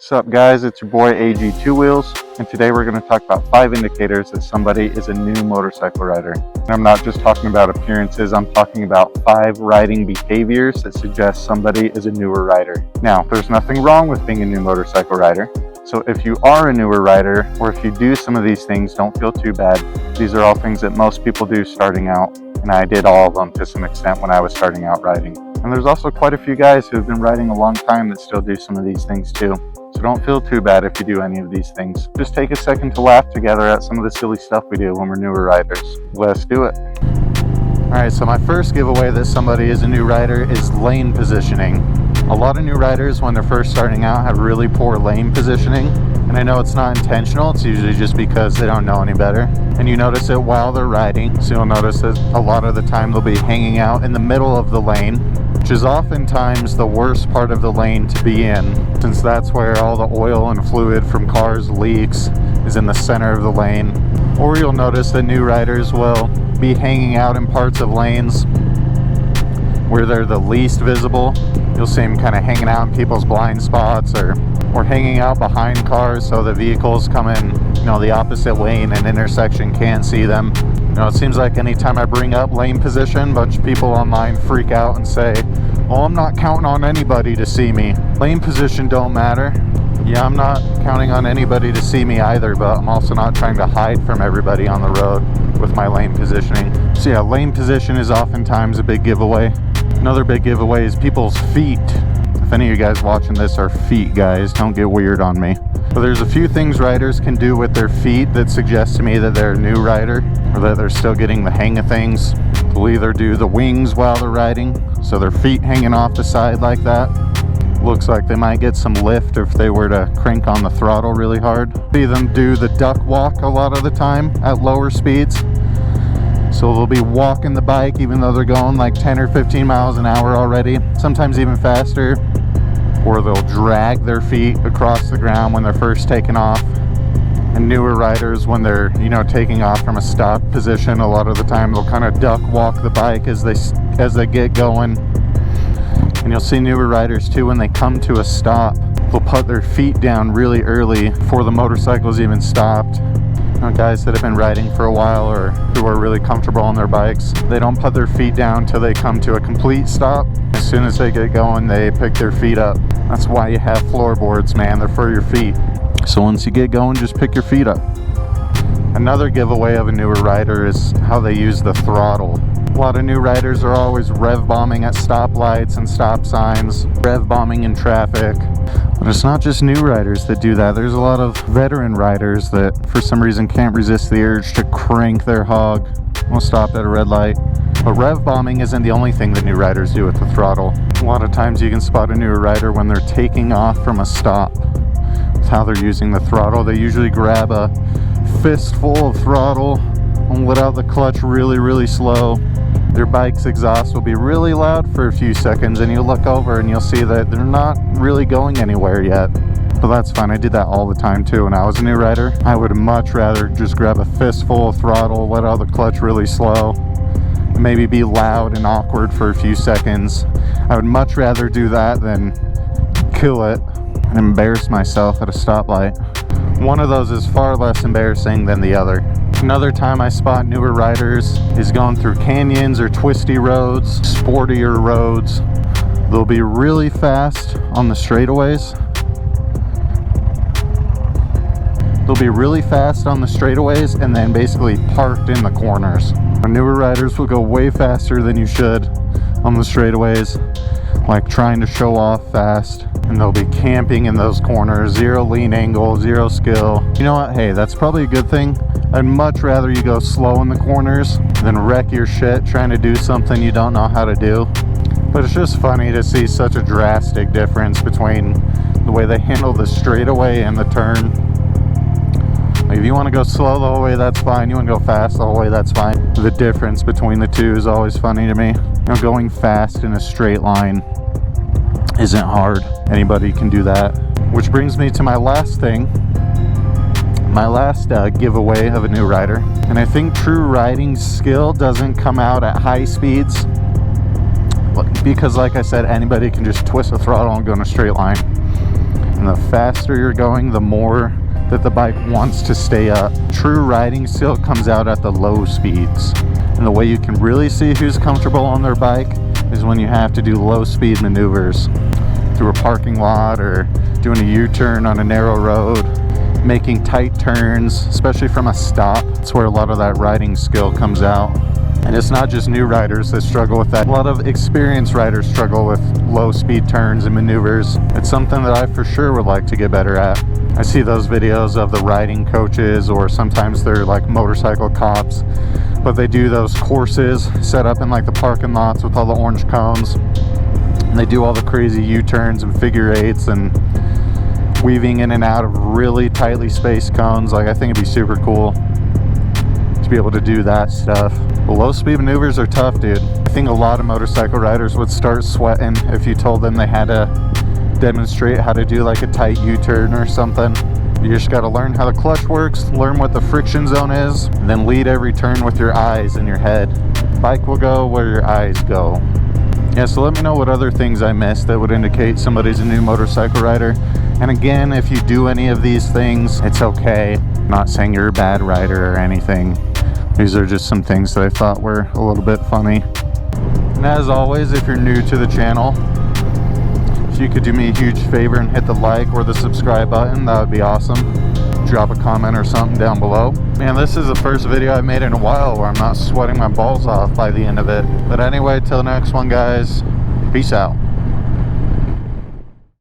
What's up guys, it's your boy AG Two Wheels, and today we're going to talk about 5 indicators that somebody is a new motorcycle rider. And I'm not just talking about appearances, I'm talking about 5 riding behaviors that suggest somebody is a newer rider. Now, there's nothing wrong with being a new motorcycle rider, so if you are a newer rider, or if you do some of these things, don't feel too bad. These are all things that most people do starting out, and I did all of them to some extent when I was starting out riding. And there's also quite a few guys who have been riding a long time that still do some of these things too. So don't feel too bad if you do any of these things. Just take a second to laugh together at some of the silly stuff we do when we're newer riders. Let's do it. Alright, so my first giveaway that somebody is a new rider is lane positioning. A lot of new riders when they're first starting out have really poor lane positioning. And I know it's not intentional, it's usually just because they don't know any better. And you notice it while they're riding. So you'll notice that a lot of the time they'll be hanging out in the middle of the lane, which is oftentimes the worst part of the lane to be in, since that's where all the oil and fluid from cars leaks, is in the center of the lane. Or you'll notice that new riders will be hanging out in parts of lanes where they're the least visible. You'll see them kind of hanging out in people's blind spots, or hanging out behind cars so the vehicles come in, the opposite lane and intersection can't see them. It seems like anytime I bring up lane position, a bunch of people online freak out and say, well, I'm not counting on anybody to see me. Lane position don't matter. Yeah, I'm not counting on anybody to see me either, but I'm also not trying to hide from everybody on the road with my lane positioning. So yeah, lane position is oftentimes a big giveaway. Another big giveaway is people's feet. If any of you guys watching this are feet guys, don't get weird on me. But there's a few things riders can do with their feet that suggest to me that they're a new rider, or that they're still getting the hang of things. They'll either do the wings while they're riding, so their feet hanging off the side like that. Looks like they might get some lift if they were to crank on the throttle really hard. See them do the duck walk a lot of the time at lower speeds. So they'll be walking the bike even though they're going like 10 or 15 miles an hour already, sometimes even faster. Or they'll drag their feet across the ground when they're first taking off. And newer riders, when they're, taking off from a stop position, a lot of the time they'll kind of duck walk the bike as they get going. And you'll see newer riders too, when they come to a stop, they'll put their feet down really early before the motorcycle's even stopped. Guys that have been riding for a while or who are really comfortable on their bikes, they don't put their feet down till they come to a complete stop. As soon as they get going, they pick their feet up. That's why you have floorboards, man. They're for your feet. So once you get going, just pick your feet up. Another giveaway of a newer rider is how they use the throttle. A lot of new riders are always rev bombing at stoplights and stop signs, rev bombing in traffic. But it's not just new riders that do that. There's a lot of veteran riders that for some reason can't resist the urge to crank their hog when stopped at a red light. But rev bombing isn't the only thing that new riders do with the throttle. A lot of times you can spot a newer rider when they're taking off from a stop. With how they're using the throttle, they usually grab a fistful of throttle and let out the clutch really, really slow. Their bike's exhaust will be really loud for a few seconds, and you'll look over and you'll see that they're not really going anywhere yet. But that's fine. I did that all the time too when I was a new rider. I would much rather just grab a fistful of throttle, let out the clutch really slow, and maybe be loud and awkward for a few seconds. I would much rather do that than kill it and embarrass myself at a stoplight. One of those is far less embarrassing than the other. Another time I spot newer riders is going through canyons or twisty roads, sportier roads. They'll be really fast on the straightaways. And then basically parked in the corners. Newer riders will go way faster than you should on the straightaways, like trying to show off fast. And they'll be camping in those corners, 0 lean angle, 0 skill. You know what? Hey, that's probably a good thing. I'd much rather you go slow in the corners than wreck your shit trying to do something you don't know how to do. But it's just funny to see such a drastic difference between the way they handle the straightaway and the turn. Like if you want to go slow the whole way, that's fine. You want to go fast the whole way, that's fine. The difference between the two is always funny to me. Going fast in a straight line isn't hard. Anybody can do that. Which brings me to my last thing. My last giveaway of a new rider. And I think true riding skill doesn't come out at high speeds, because like I said, anybody can just twist the throttle and go in a straight line. And the faster you're going, the more that the bike wants to stay up. True riding skill comes out at the low speeds. And the way you can really see who's comfortable on their bike is when you have to do low speed maneuvers through a parking lot or doing a U-turn on a narrow road, making tight turns, especially from a stop. That's where a lot of that riding skill comes out. And it's not just new riders that struggle with that. A lot of experienced riders struggle with low speed turns and maneuvers. It's something that I for sure would like to get better at. I see those videos of the riding coaches, or sometimes they're like motorcycle cops, but they do those courses set up in like the parking lots with all the orange cones. And they do all the crazy U-turns and figure eights and weaving in and out of really tightly spaced cones. Like, I think it'd be super cool to be able to do that stuff. But low speed maneuvers are tough, dude. I think a lot of motorcycle riders would start sweating if you told them they had to demonstrate how to do like a tight U-turn or something. You just got to learn how the clutch works, learn what the friction zone is, and then lead every turn with your eyes and your head. Bike will go where your eyes go. Yeah, so let me know what other things I missed that would indicate somebody's a new motorcycle rider. And again, if you do any of these things, it's okay. I'm not saying you're a bad rider or anything. These are just some things that I thought were a little bit funny. And as always, if you're new to the channel, if you could do me a huge favor and hit the like or the subscribe button, that would be awesome. Drop a comment or something down below. Man, this is the first video I made in a while where I'm not sweating my balls off by the end of it. But anyway, till the next one, guys, peace out.